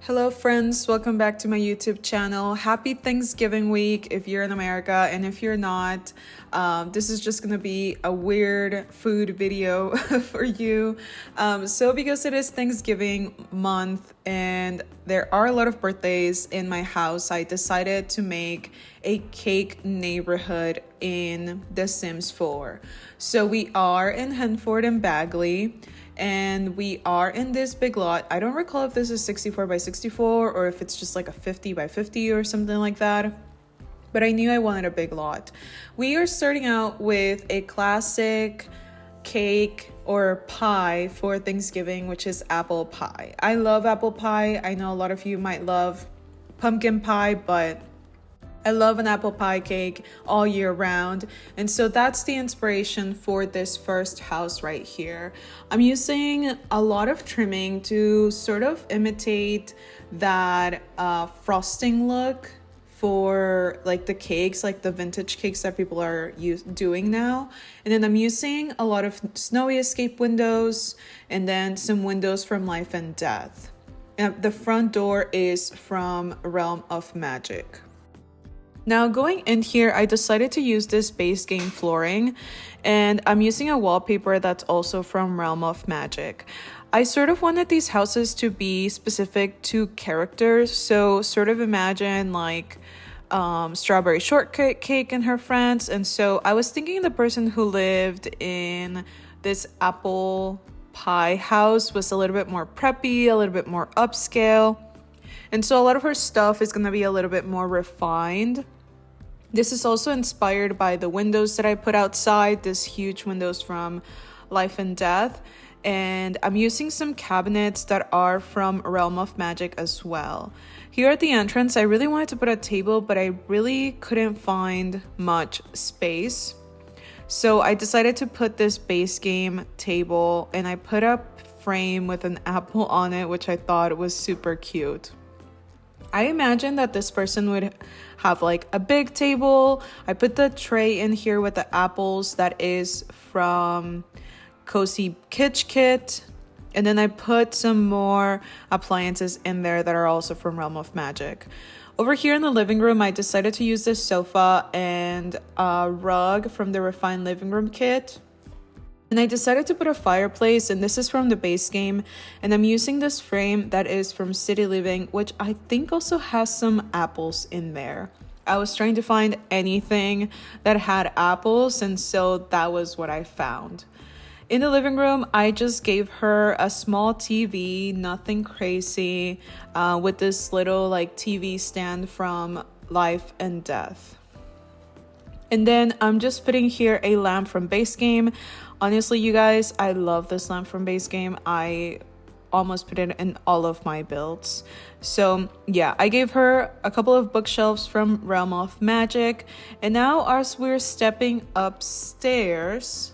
Hello, friends. Welcome back to my YouTube channel. Happy Thanksgiving week if you're in America, and if you're not, this is just gonna be a weird food video for you. So, because it is Thanksgiving month and there are a lot of birthdays in my house, I decided to make a cake neighborhood in The Sims 4. So, we are in Henford and Bagley. And we are in this big lot. I don't recall if this is 64 by 64 or if it's just like a 50 by 50 or something like that. But I knew I wanted a big lot. We are starting out with a classic cake or pie for Thanksgiving, which is apple pie. I love apple pie. I know a lot of you might love pumpkin pie, but I love an apple pie cake all year round. And so that's the inspiration for this first house right here. I'm using a lot of trimming to sort of imitate that frosting look for like the cakes, like the vintage cakes that people are doing now. And then I'm using a lot of snowy escape windows and then some windows from Life and Death. And the front door is from Realm of Magic. Now going in here, I decided to use this base game flooring, and I'm using a wallpaper that's also from Realm of Magic. I sort of wanted these houses to be specific to characters, so sort of imagine like Strawberry Shortcake and her friends. And so I was thinking the person who lived in this apple pie house was a little bit more preppy, a little bit more upscale. And so a lot of her stuff is going to be a little bit more refined. This is also inspired by the windows that I put outside, this huge windows from Life and Death. And I'm using some cabinets that are from Realm of Magic as well. Here at the entrance, I really wanted to put a table, but I really couldn't find much space. So I decided to put this base game table, and I put a frame with an apple on it, which I thought was super cute. I imagine that this person would have like a big table. I put the tray in here with the apples that is from Cozy Kitsch Kit. And then I put some more appliances in there that are also from Realm of Magic. Over here in the living room, I decided to use this sofa and a rug from the Refined Living Room kit. And I decided to put a fireplace, and this is from the base game. And I'm using this frame that is from City Living, which I think also has some apples in there. I was trying to find anything that had apples, and so that was what I found. In the living room, I just gave her a small TV, nothing crazy, with this little like TV stand from Life and Death. And then I'm just putting here a lamp from base game. Honestly, you guys, I love this lamp from base game. I almost put it in all of my builds. So yeah, I gave her a couple of bookshelves from Realm of Magic. And now as we're stepping upstairs,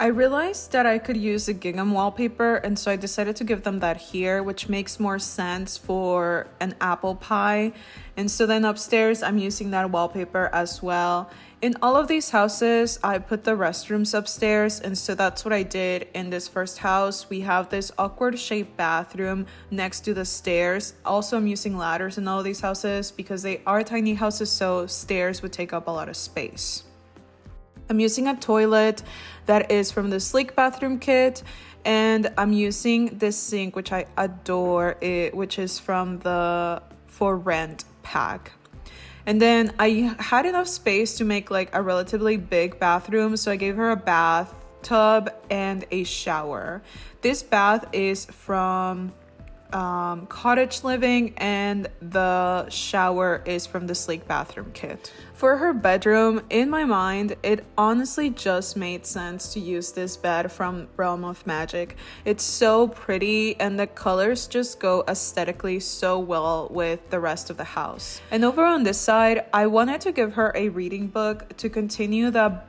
I realized that I could use a gingham wallpaper, and so I decided to give them that here, which makes more sense for an apple pie. And so then upstairs, I'm using that wallpaper as well. In all of these houses, I put the restrooms upstairs, and so that's what I did in this first house. We have this awkward shaped bathroom next to the stairs. Also, I'm using ladders in all of these houses because they are tiny houses, so stairs would take up a lot of space. I'm using a toilet that is from the Sleek Bathroom kit, and I'm using this sink, which I adore, which is from the For Rent pack. And then I had enough space to make like a relatively big bathroom, so I gave her a bathtub and a shower. This bath is from Cottage Living, and the shower is from the Sleek Bathroom kit. For her bedroom, in my mind, it honestly just made sense to use this bed from Realm of Magic. It's so pretty, and the colors just go aesthetically so well with the rest of the house. And over on this side, I wanted to give her a reading book to continue the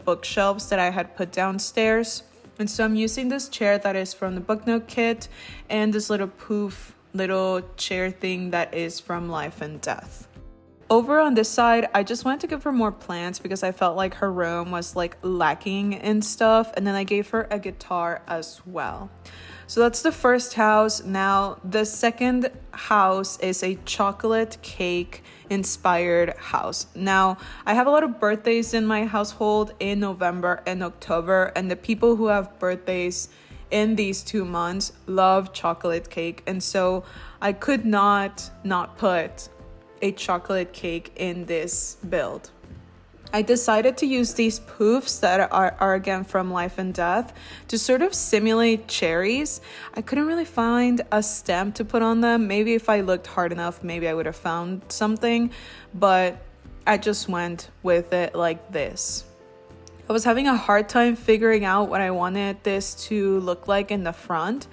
bookshelves that I had put downstairs. And so I'm using this chair that is from the Book Nook kit, and this little poof little chair thing that is from Life and Death. Over on this side, I just wanted to give her more plants because I felt like her room was like lacking in stuff. And then I gave her a guitar as well. So that's the first house. Now, the second house is a chocolate cake inspired house. Now, I have a lot of birthdays in my household in November and October, and the people who have birthdays in these 2 months love chocolate cake, and so I could not put a chocolate cake in this build. I decided to use these poofs that are again from Life and Death to sort of simulate cherries. I couldn't really find a stem to put on them. Maybe if I looked hard enough, maybe I would have found something, but I just went with it like this. I was having a hard time figuring out what I wanted this to look like in the front,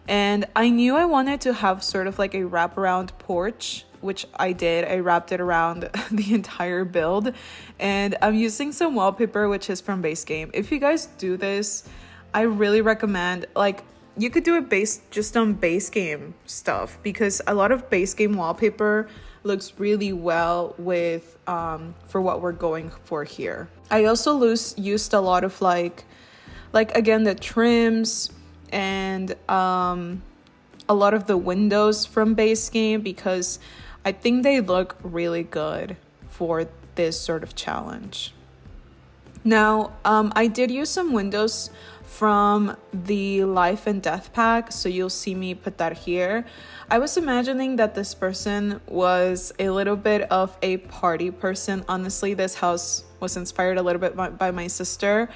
and I knew I wanted to have sort of like a wraparound porch, which I did. I wrapped it around the entire build, and I'm using some wallpaper which is from Base Game. If you guys do this, I really recommend, like, you could do it based just on Base Game stuff, because a lot of Base Game wallpaper looks really well with for what we're going for here. I also used a lot of like again the trims and a lot of the windows from Base Game, because I think they look really good for this sort of challenge. Now, I did use some windows from the Life and Death pack, so you'll see me put that here. I was imagining that this person was a little bit of a party person. Honestly, this house was inspired a little bit by my sister.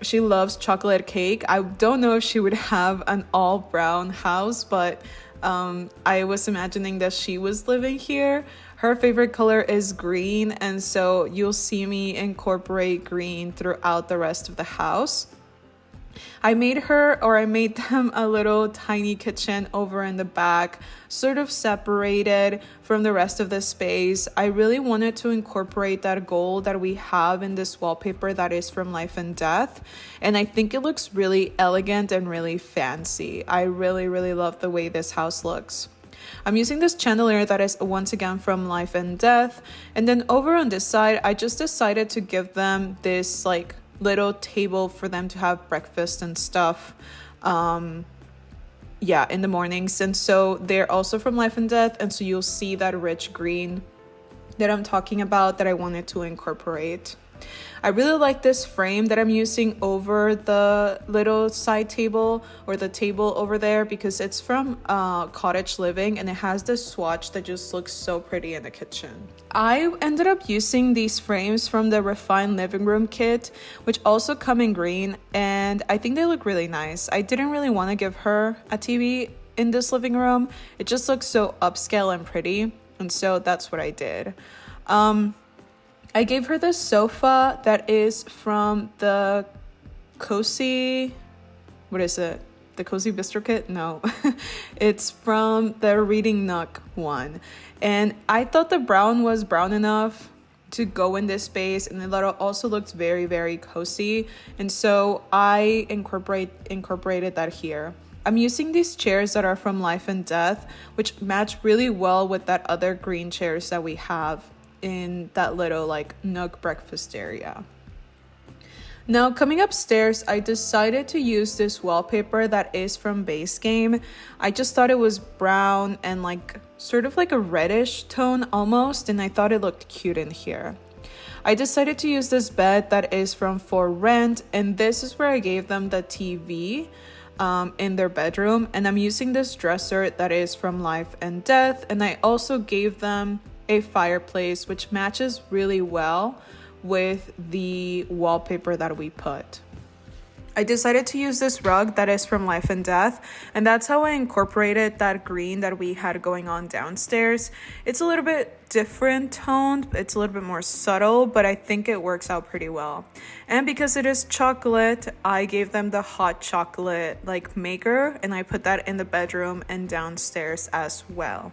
She loves chocolate cake. I don't know if she would have an all brown house, but I was imagining that she was living here. Her favorite color is green, and so you'll see me incorporate green throughout the rest of the house. I made them a little tiny kitchen over in the back, sort of separated from the rest of the space. I really wanted to incorporate that gold that we have in this wallpaper that is from Life and Death, and I think it looks really elegant and really fancy. I really love the way this house looks. I'm using this chandelier that is once again from Life and Death, and then over on this side I just decided to give them this like little table for them to have breakfast and stuff in the mornings. And so they're also from Life and Death, and so you'll see that rich green that I'm talking about that I wanted to incorporate. I really like this frame that I'm using over the little side table or the table over there, because it's from Cottage Living, and it has this swatch that just looks so pretty in the kitchen. I ended up using these frames from the Refined Living Room kit, which also come in green, and I think they look really nice. I didn't really want to give her a TV in this living room. It just looks so upscale and pretty, and so that's what I did. I gave her this sofa that is from the Cozy, what is it? The Cozy Bistro kit? No, it's from the Reading Nook one. And I thought the brown was brown enough to go in this space, and it also looked very cozy. And so I incorporated that here. I'm using these chairs that are from Life and Death, which match really well with that other green chairs that we have in that little like nook breakfast area. Now coming upstairs, I decided to use this wallpaper that is from Base Game. I just thought it was brown and like sort of like a reddish tone almost, and I thought it looked cute in here. I decided to use this bed that is from For Rent, and this is where I gave them the TV in their bedroom, and I'm using this dresser that is from Life and Death, and I also gave them a fireplace which matches really well with the wallpaper that we put. I decided to use this rug that is from Life and Death, and that's how I incorporated that green that we had going on downstairs. It's a little bit different toned, it's a little bit more subtle, but I think it works out pretty well. And because it is chocolate, I gave them the hot chocolate like maker, and I put that in the bedroom and downstairs as well.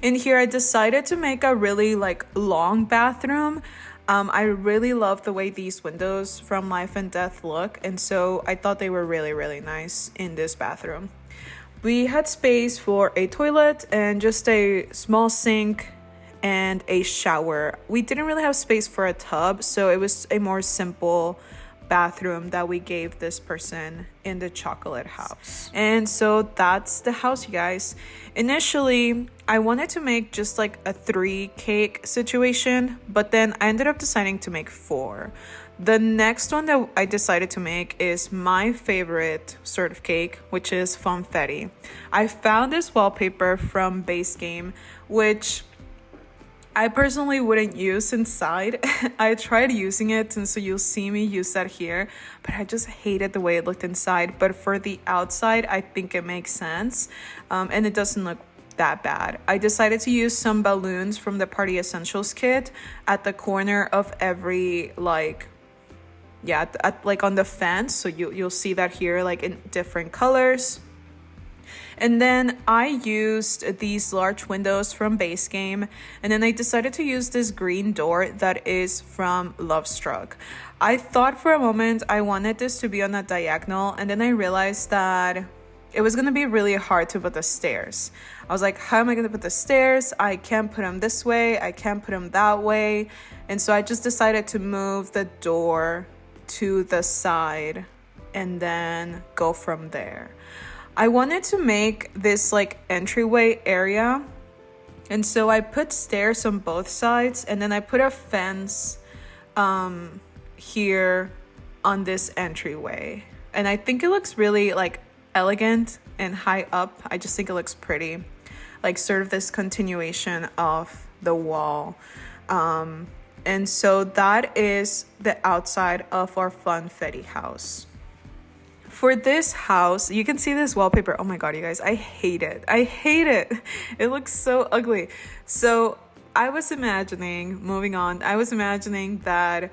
In here, I decided to make a really like long bathroom. I really love the way these windows from Life and Death look, and so I thought they were really nice in this bathroom. We had space for a toilet and just a small sink and a shower. We didn't really have space for a tub, so it was a more simple bathroom that we gave this person in the chocolate house. And so that's the house, you guys. Initially, I wanted to make just like a 3 cake situation, but then I ended up deciding to make 4. The next one that I decided to make is my favorite sort of cake, which is funfetti. I found this wallpaper from Base Game, which I personally wouldn't use inside. I tried using it, and so you'll see me use that here, but I just hated the way it looked inside. But for the outside, I think it makes sense, and it doesn't look that bad. I decided to use some balloons from the Party Essentials kit at the corner of every like on the fence, so you'll see that here, like in different colors. And then I used these large windows from Base Game, and then I decided to use this green door that is from Lovestruck. I thought for a moment I wanted this to be on a diagonal, and then I realized that it was gonna be really hard to put the stairs. I was like, how am I gonna put the stairs? I can't put them this way, I can't put them that way. And so I just decided to move the door to the side and then go from there. I wanted to make this like entryway area, and so I put stairs on both sides, and then I put a fence here on this entryway, and I think it looks really like elegant and high up. I just think it looks pretty, like sort of this continuation of the wall. And so that is the outside of our funfetti house. For this house, you can see this wallpaper. Oh my god, you guys, I hate it. I hate it. It looks so ugly. So I was imagining, moving on, I was imagining that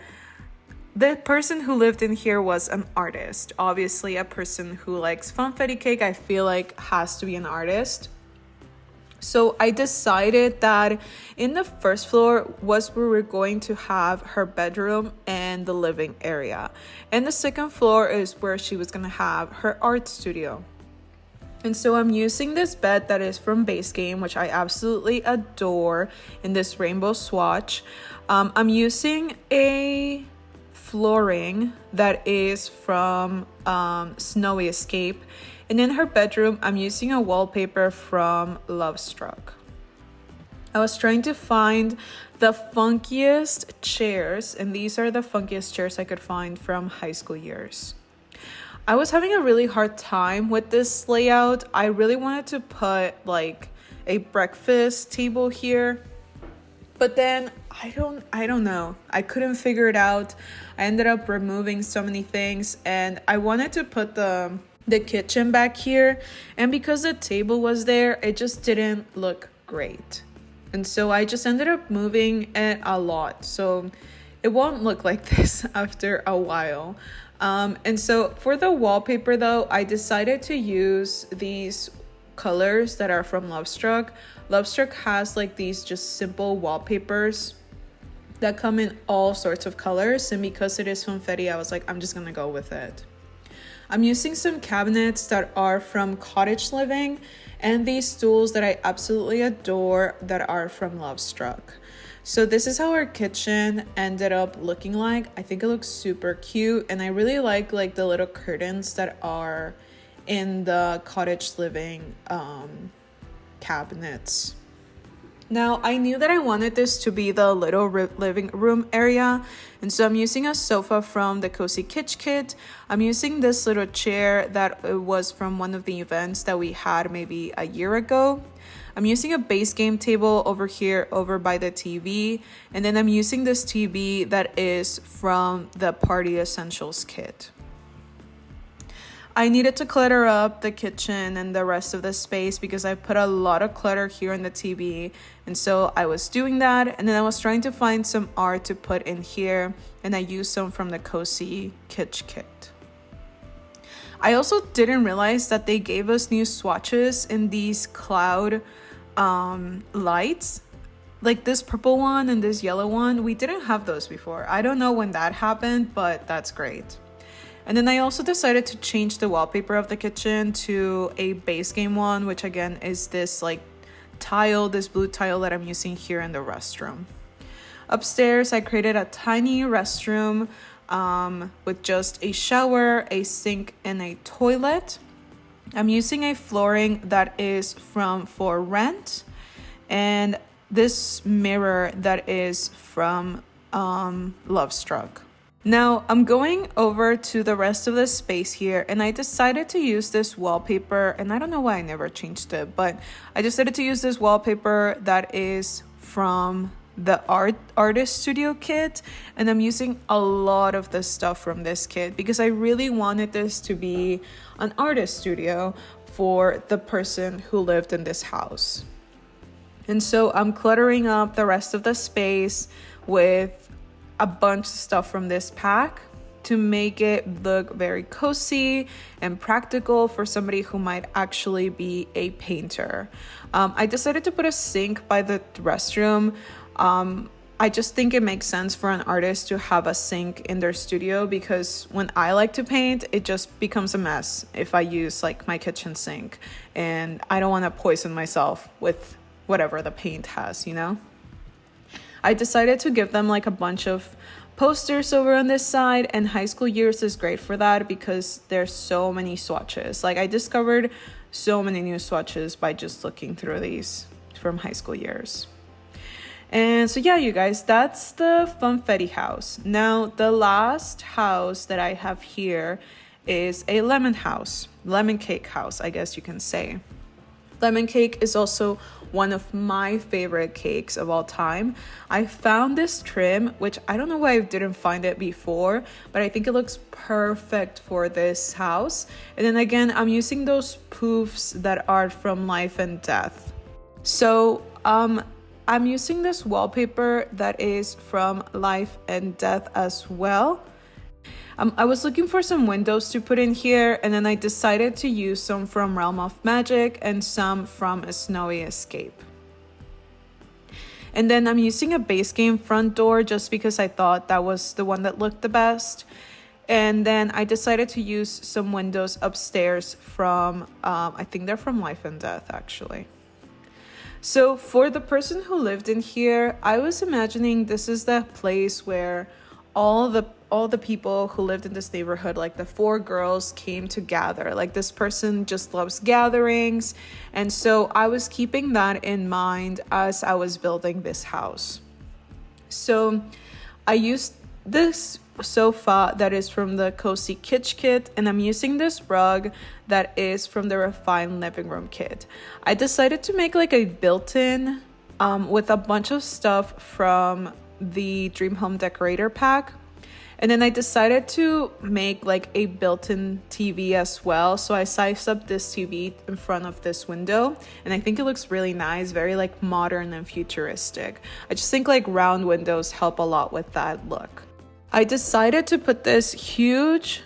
the person who lived in here was an artist. Obviously, a person who likes funfetti cake, I feel like has to be an artist. So I decided that in the first floor was where we're going to have her bedroom and the living area. And the second floor is where she was going to have her art studio. And so I'm using this bed that is from Base Game, which I absolutely adore, in this rainbow swatch. I'm using a flooring that is from Snowy Escape. And in her bedroom, I'm using a wallpaper from Lovestruck. I was trying to find the funkiest chairs, and these are the funkiest chairs I could find from high school years. I was having a really hard time with this layout. I really wanted to put like a breakfast table here, but then I don't know. I couldn't figure it out. I ended up removing so many things, and I wanted to put the kitchen back here, and because the table was there, it just didn't look great. And so I just ended up moving it a lot, so it won't look like this after a while. And so for the wallpaper though, I decided to use these colors that are from Lovestruck. Lovestruck has like these just simple wallpapers that come in all sorts of colors, and because it is funfetti, I was like, I'm just gonna go with it. I'm using some cabinets that are from Cottage Living, and these stools that I absolutely adore that are from Lovestruck. So this is how our kitchen ended up looking like. I think it looks super cute, and I really like the little curtains that are in the Cottage Living cabinets. Now, I knew that I wanted this to be the little living room area, and so I'm using a sofa from the Cozy Kitsch kit. I'm using this little chair that was from one of the events that we had maybe a year ago. I'm using a Base Game table over here, over by the TV, and then I'm using this TV that is from the Party Essentials kit. I needed to clutter up the kitchen and the rest of the space because I put a lot of clutter here on the TV. And so I was doing that. And then I was trying to find some art to put in here. And I used some from the Cozy Kitsch kit. I also didn't realize that they gave us new swatches in these cloud lights. Like this purple one and this yellow one. We didn't have those before. I don't know when that happened, but that's great. And then I also decided to change the wallpaper of the kitchen to a Base Game one, which again is this like tile, this blue tile that I'm using here in the restroom. Upstairs, I created a tiny restroom with just a shower, a sink, and a toilet. I'm using a flooring that is from For Rent, and this mirror that is from Lovestruck. Now I'm going over to the rest of the space here, and I decided to use this wallpaper, and I don't know why I never changed it, but I decided to use this wallpaper that is from the artist studio kit, and I'm using a lot of the stuff from this kit because I really wanted this to be an artist studio for the person who lived in this house. And so I'm cluttering up the rest of the space with a bunch of stuff from this pack to make it look very cozy and practical for somebody who might actually be a painter. I decided to put a sink by the restroom. I just think it makes sense for an artist to have a sink in their studio because when I like to paint, it just becomes a mess if I use like my kitchen sink, and I don't want to poison myself with whatever the paint has, you know? I decided to give them like a bunch of posters over on this side, and High School Years is great for that because there's so many swatches. Like I discovered so many new swatches by just looking through these from High School Years. And so yeah, you guys, that's the Funfetti house. Now the last house that I have here is a lemon cake house, I guess you can say. Lemon cake is also one of my favorite cakes of all time. I found this trim, which I don't know why I didn't find it before, but I think it looks perfect for this house. And then again, I'm using those poofs that are from Life and Death. So I'm using this wallpaper that is from Life and Death as well. I was looking for some windows to put in here, and then I decided to use some from Realm of Magic and some from A Snowy Escape. And then I'm using a base game front door just because I thought that was the one that looked the best. And then I decided to use some windows upstairs from, I think they're from Life and Death actually. So for the person who lived in here, I was imagining this is the place where all the people who lived in this neighborhood, like the 4 girls, came to gather. Like this person just loves gatherings. And so I was keeping that in mind as I was building this house. So I used this sofa that is from the Cozy Kitsch kit, and I'm using this rug that is from the Refined Living Room kit. I decided to make like a built-in with a bunch of stuff from the Dream Home Decorator pack, and then I decided to make like a built-in TV as well. So I sized up this TV in front of this window, and I think it looks really nice, very like modern and futuristic. I just think like round windows help a lot with that look. I decided to put this huge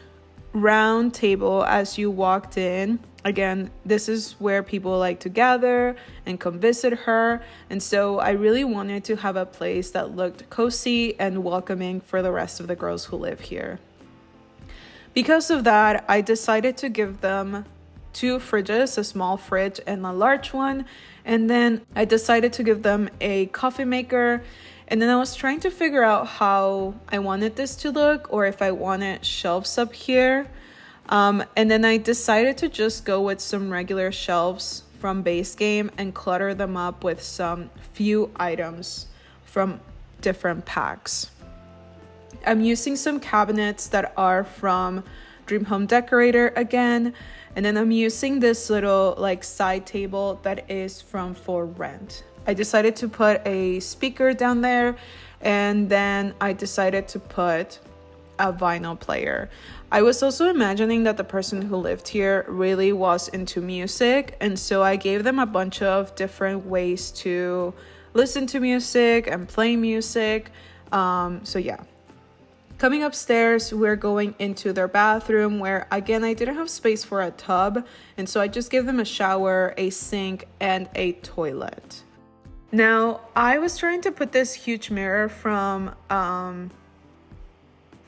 round table as you walked in. Again, this is where people like to gather and come visit her. And so I really wanted to have a place that looked cozy and welcoming for the rest of the girls who live here. Because of that, I decided to give them 2 fridges, a small fridge and a large one. And then I decided to give them a coffee maker. And then I was trying to figure out how I wanted this to look, or if I wanted shelves up here. And then I decided to just go with some regular shelves from Base Game and clutter them up with some few items from different packs. I'm using some cabinets that are from Dream Home Decorator again. And then I'm using this little like side table that is from For Rent. I decided to put a speaker down there, and then I decided to put a vinyl player. I was also imagining that the person who lived here really was into music, and so I gave them a bunch of different ways to listen to music and play music. So yeah. Coming upstairs, we're going into their bathroom where, again, I didn't have space for a tub, and so I just gave them a shower, a sink, and a toilet. Now, I was trying to put this huge mirror from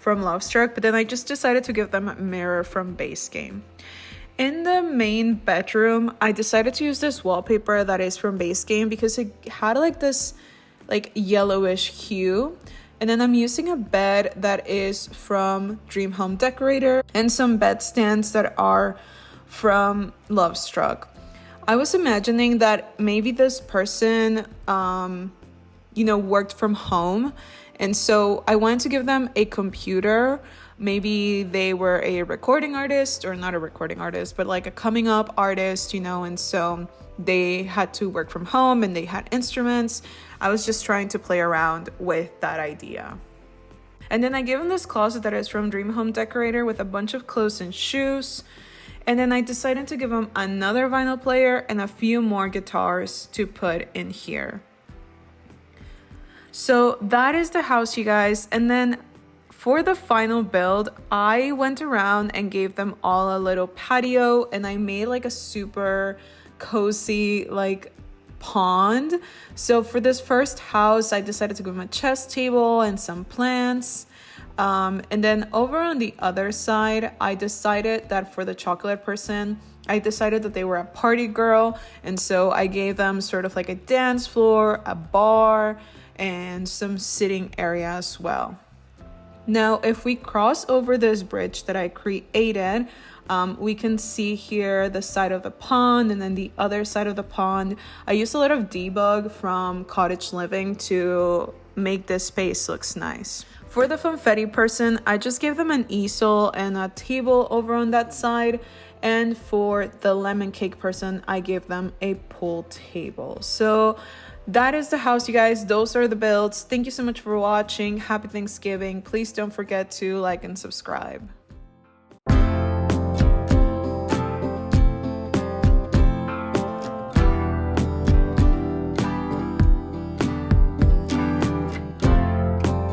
Lovestruck, but then I just decided to give them a mirror from Base Game. In the main bedroom, I decided to use this wallpaper that is from Base Game because it had like this like yellowish hue. And then I'm using a bed that is from Dream Home Decorator and some bed stands that are from Lovestruck. I was imagining that maybe this person, worked from home. And so I wanted to give them a computer. Maybe they were a recording artist, or not a recording artist, but like a coming up artist, and so they had to work from home and they had instruments. I was just trying to play around with that idea. And then I gave them this closet that is from Dream Home Decorator with a bunch of clothes and shoes. And then I decided to give them another vinyl player and a few more guitars to put in here. So that is the house, you guys. And then for the final build, I went around and gave them all a little patio, and I made like a super cozy like pond. So for this first house, I decided to give them a chess table and some plants. And then over on the other side, I decided that for the chocolate person, I decided that they were a party girl. And so I gave them sort of like a dance floor, a bar, and some sitting area as well. Now, if we cross over this bridge that I created, we can see here the side of the pond and then the other side of the pond. I used a lot of debug from Cottage Living to make this space looks nice. For the funfetti person, I just gave them an easel and a table over on that side. And for the lemon cake person, I gave them a pool table. So that is the house, you guys. Those are the builds. Thank you so much for watching. Happy Thanksgiving. Please don't forget to like and subscribe.